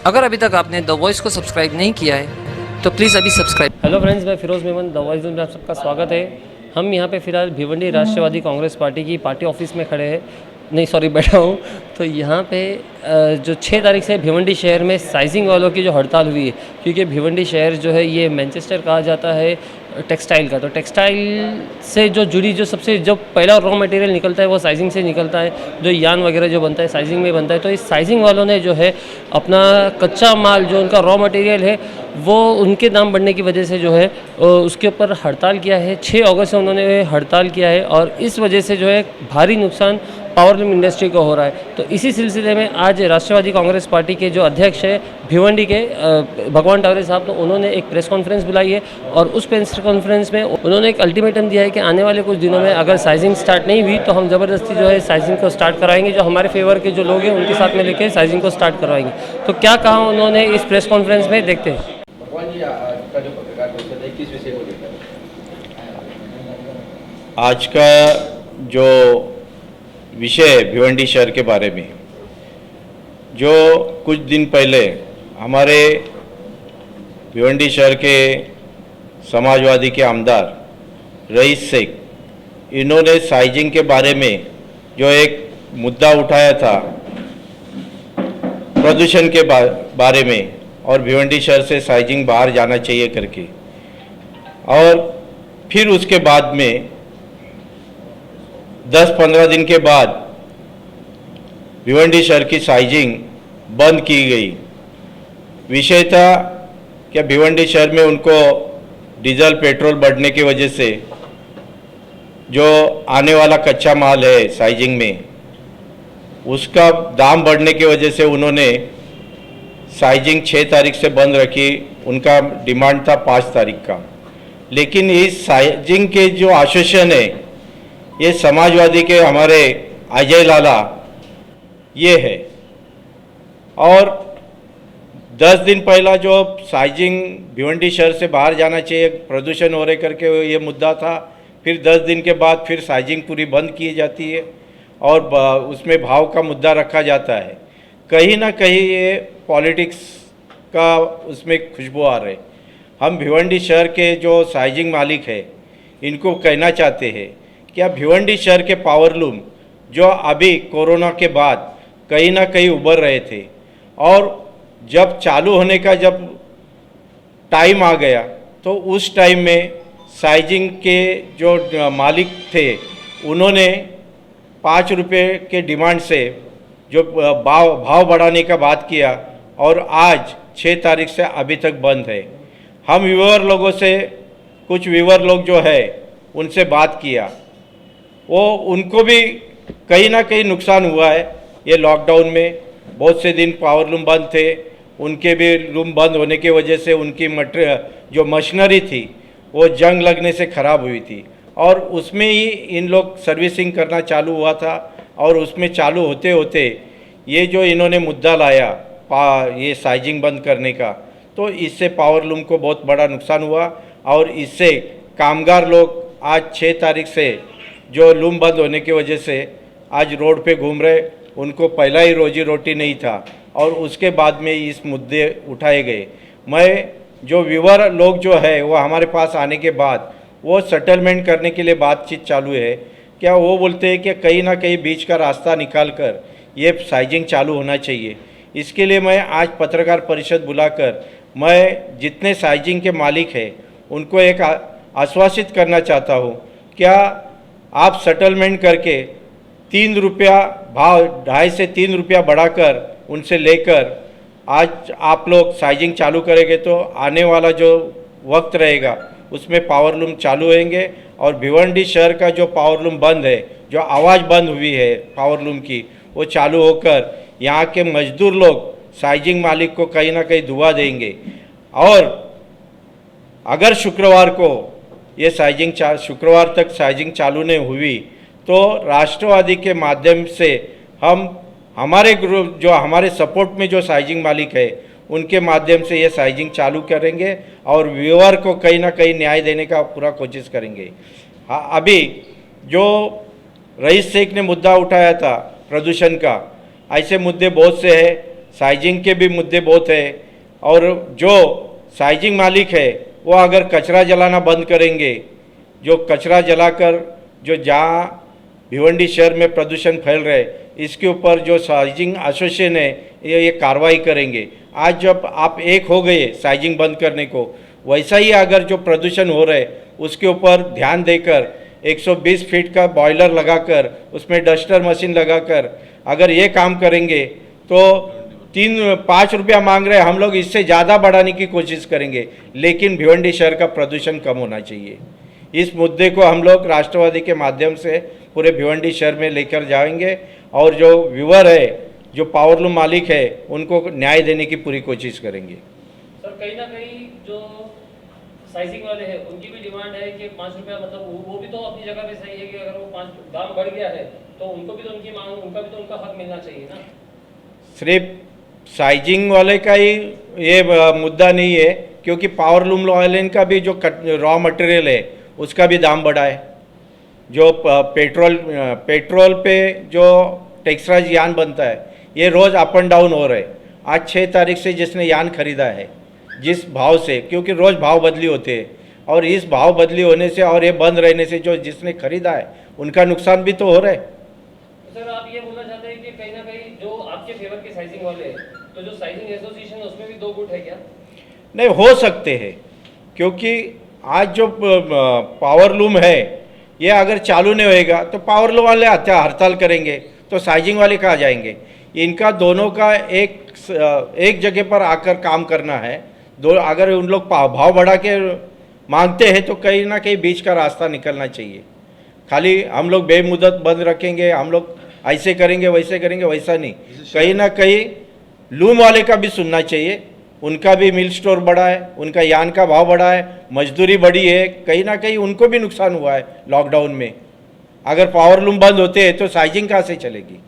अगर अभी तक आपने द वॉइस को सब्सक्राइब नहीं किया है तो प्लीज़ अभी सब्सक्राइब। हेलो फ्रेंड्स, मैं फिरोज़ मेमन, द वॉइस में आप सबका स्वागत है। हम यहाँ पे फ़िलहाल भिवंडी राष्ट्रवादी कांग्रेस पार्टी की पार्टी ऑफिस में खड़े हैं, नहीं सॉरी बैठा हूँ। तो यहाँ पे जो 6 तारीख से भिवंडी शहर में साइजिंग वालों की जो हड़ताल हुई है, क्योंकि भिवंडी शहर जो है ये मैनचेस्टर कहा जाता है टेक्सटाइल का। तो टेक्सटाइल से जो जुड़ी जो सबसे जो पहला रॉ मटेरियल निकलता है वो साइजिंग से निकलता है। जो यान वगैरह जो बनता है साइजिंग में बनता है। तो इस साइजिंग वालों ने जो है अपना कच्चा माल जो उनका रॉ मटेरियल है वो उनके दाम बढ़ने की वजह से जो है उसके ऊपर हड़ताल किया है। 6 अगस्त से उन्होंने हड़ताल किया है और इस वजह से जो है भारी नुकसान पावरलूम इंडस्ट्री को हो रहा है। तो इसी सिलसिले में आज राष्ट्रवादी कांग्रेस पार्टी के जो अध्यक्ष है भिवंडी के भगवान टावरे साहब, तो उन्होंने एक प्रेस कॉन्फ्रेंस बुलाई है और उस प्रेस कॉन्फ्रेंस में उन्होंने एक अल्टीमेटम दिया है कि आने वाले कुछ दिनों में अगर साइजिंग स्टार्ट नहीं हुई तो हम ज़बरदस्ती जो है साइजिंग को स्टार्ट कराएंगे। जो हमारे फेवर के जो लोग हैं उनके साथ में लेकर साइजिंग को स्टार्ट करवाएंगे। तो क्या कहा उन्होंने इस प्रेस कॉन्फ्रेंस में, देखते हैं। भगवान जी, आपका जो पत्रकार परिषद है किस विषय को लेकर? आज का जो विषय भिवंडी शहर के बारे में, जो कुछ दिन पहले हमारे भिवंडी शहर के समाजवादी के आमदार रईस शेख, इन्होंने साइजिंग के बारे में जो एक मुद्दा उठाया था प्रदूषण के बारे में, और भिवंडी शहर से साइजिंग बाहर जाना चाहिए करके, और फिर उसके बाद में 10-15 दिन के बाद भिवंडी शहर की साइजिंग बंद की गई। विषय था कि भिवंडी शहर में उनको डीजल पेट्रोल बढ़ने की वजह से जो आने वाला कच्चा माल है साइजिंग में, उसका दाम बढ़ने की वजह से उन्होंने साइजिंग 6 तारीख से बंद रखी। उनका डिमांड था 5 तारीख का। लेकिन इस साइजिंग के जो एसोसिएशन है, ये समाजवादी के हमारे अजय लाला ये है, और 10 दिन पहला जो साइजिंग भिवंडी शहर से बाहर जाना चाहिए, प्रदूषण हो रहे करके ये मुद्दा था। फिर 10 दिन के बाद फिर साइजिंग पूरी बंद की जाती है और उसमें भाव का मुद्दा रखा जाता है। कहीं ना कहीं ये पॉलिटिक्स का उसमें खुशबू आ रहे। हम भिवंडी शहर के जो साइजिंग मालिक है इनको कहना चाहते हैं कि आप भिवंडी शहर के पावरलूम जो अभी कोरोना के बाद कहीं ना कहीं उभर रहे थे, और जब चालू होने का जब टाइम आ गया तो उस टाइम में साइजिंग के जो मालिक थे उन्होंने 5 रुपये के डिमांड से जो भाव बढ़ाने का बात किया, और आज 6 तारीख से अभी तक बंद है। हम व्यूअर लोगों से, कुछ व्यूअर लोग जो है उनसे बात किया, वो उनको भी कहीं ना कहीं नुकसान हुआ है। ये लॉकडाउन में बहुत से दिन पावरलूम बंद थे, उनके भी लूम बंद होने की वजह से उनकी जो मशीनरी थी वो जंग लगने से ख़राब हुई थी, और उसमें ही इन लोग सर्विसिंग करना चालू हुआ था। और उसमें चालू होते होते ये जो इन्होंने मुद्दा लाया ये साइजिंग बंद करने का, तो इससे पावरलूम को बहुत बड़ा नुकसान हुआ। और इससे कामगार लोग आज 6 तारीख से जो लूम बंद होने की वजह से आज रोड पे घूम रहे, उनको पहला ही रोजी रोटी नहीं था, और उसके बाद में इस मुद्दे उठाए गए। मैं जो व्यूअर लोग जो है वो हमारे पास आने के बाद वो सेटलमेंट करने के लिए बातचीत चालू है। क्या वो बोलते हैं कि कहीं ना कहीं बीच का रास्ता निकाल कर ये साइजिंग चालू होना चाहिए। इसके लिए मैं आज पत्रकार परिषद बुलाकर मैं जितने साइजिंग के मालिक हैं उनको एक आश्वासित करना चाहता हूँ, क्या आप सेटलमेंट करके 3 रुपया भाव 2.5 से 3 रुपया बढ़ाकर उनसे लेकर आज आप लोग साइजिंग चालू करेंगे तो आने वाला जो वक्त रहेगा उसमें पावरलूम चालू होंगे। और भिवंडी शहर का जो पावरलूम बंद है, जो आवाज़ बंद हुई है पावरलूम की, वो चालू होकर यहाँ के मजदूर लोग साइजिंग मालिक को कहीं ना कहीं दुआ देंगे। और अगर शुक्रवार को ये शुक्रवार तक साइजिंग चालू नहीं हुई तो राष्ट्रवादी के माध्यम से हम हमारे ग्रुप जो हमारे सपोर्ट में जो साइजिंग मालिक है उनके माध्यम से ये साइजिंग चालू करेंगे और व्यूअर को कहीं ना कहीं न्याय देने का पूरा कोशिश करेंगे। हाँ, अभी जो रईस शेख ने मुद्दा उठाया था प्रदूषण का, ऐसे मुद्दे बहुत से हैं। साइजिंग के भी मुद्दे बहुत है। और जो साइजिंग मालिक है वो अगर कचरा जलाना बंद करेंगे, जो कचरा जलाकर जो जहाँ भिवंडी शहर में प्रदूषण फैल रहा है, इसके ऊपर जो साइजिंग एसोसिएशन है ये कार्रवाई करेंगे। आज जब आप एक हो गए साइजिंग बंद करने को, वैसा ही अगर जो प्रदूषण हो रहा है उसके ऊपर ध्यान देकर 120 फीट का बॉयलर लगाकर उसमें डस्टर मशीन लगाकर अगर ये काम करेंगे तो 3-5 रुपया मांग रहे हैं, हम लोग इससे ज़्यादा बढ़ाने की कोशिश करेंगे, लेकिन भिवंडी शहर का प्रदूषण कम होना चाहिए। इस मुद्दे को हम लोग राष्ट्रवादी के माध्यम से पूरे भिवंडी शहर में लेकर जाएंगे और जो व्यूअर है, जो पावरलूम मालिक है, उनको न्याय देने की पूरी कोशिश करेंगे। सर कहीं ना कहीं जो साइजिंग वाले हैं उनकी भी डिमांड है कि 5 रुपया, मतलब वो भी तो अपनी जगह पे सही है कि अगर वो 5 दाम बढ़ गया है तो उनको भी तो उनकी मांग, उनका भी तो उनका हक मिलना चाहिए ना। सिर्फ साइजिंग वाले का ही ये मुद्दा नहीं है, क्योंकि पावरलूम वाले का भी जो रॉ मटेरियल है उसका भी दाम बढ़ा है। जो पेट्रोल पे जो टेक्सराइज यान बनता है ये रोज़ अप एंड डाउन हो रहा है। आज 6 तारीख से जिसने यान खरीदा है जिस भाव से, क्योंकि रोज़ भाव बदली होते हैं, और इस भाव बदली होने से और ये बंद रहने से जो जिसने खरीदा है उनका नुकसान भी तो हो रहा है। तो सर आप ये बोलना चाहते हैं कि कहीं ना कहीं जो आपके फेवर के साइजिंग वाले हैं, तो जो साइजिंग एसोसिएशन है उसमें भी 2 गुट है क्या? नहीं, हो सकते हैं, क्योंकि आज जो पावरलूम है ये अगर चालू नहीं होएगा तो पावरलूम वाले हड़ताल करेंगे तो साइजिंग वाले कहाँ जाएंगे। इनका दोनों का एक जगह पर आकर काम करना है। अगर उन लोग भाव बढ़ा के मांगते हैं तो कहीं ना कहीं बीच का रास्ता निकलना चाहिए। खाली हम लोग बेमुदत बंद रखेंगे, हम लोग ऐसे करेंगे वैसे करेंगे, वैसा नहीं। कहीं ना कहीं लूम वाले का भी सुनना चाहिए, उनका भी मिल स्टोर बढ़ा है, उनका यान का भाव बढ़ा है, मजदूरी बढ़ी है, कहीं ना कहीं उनको भी नुकसान हुआ है लॉकडाउन में। अगर पावरलूम बंद होते हैं तो साइजिंग कहाँ से चलेगी।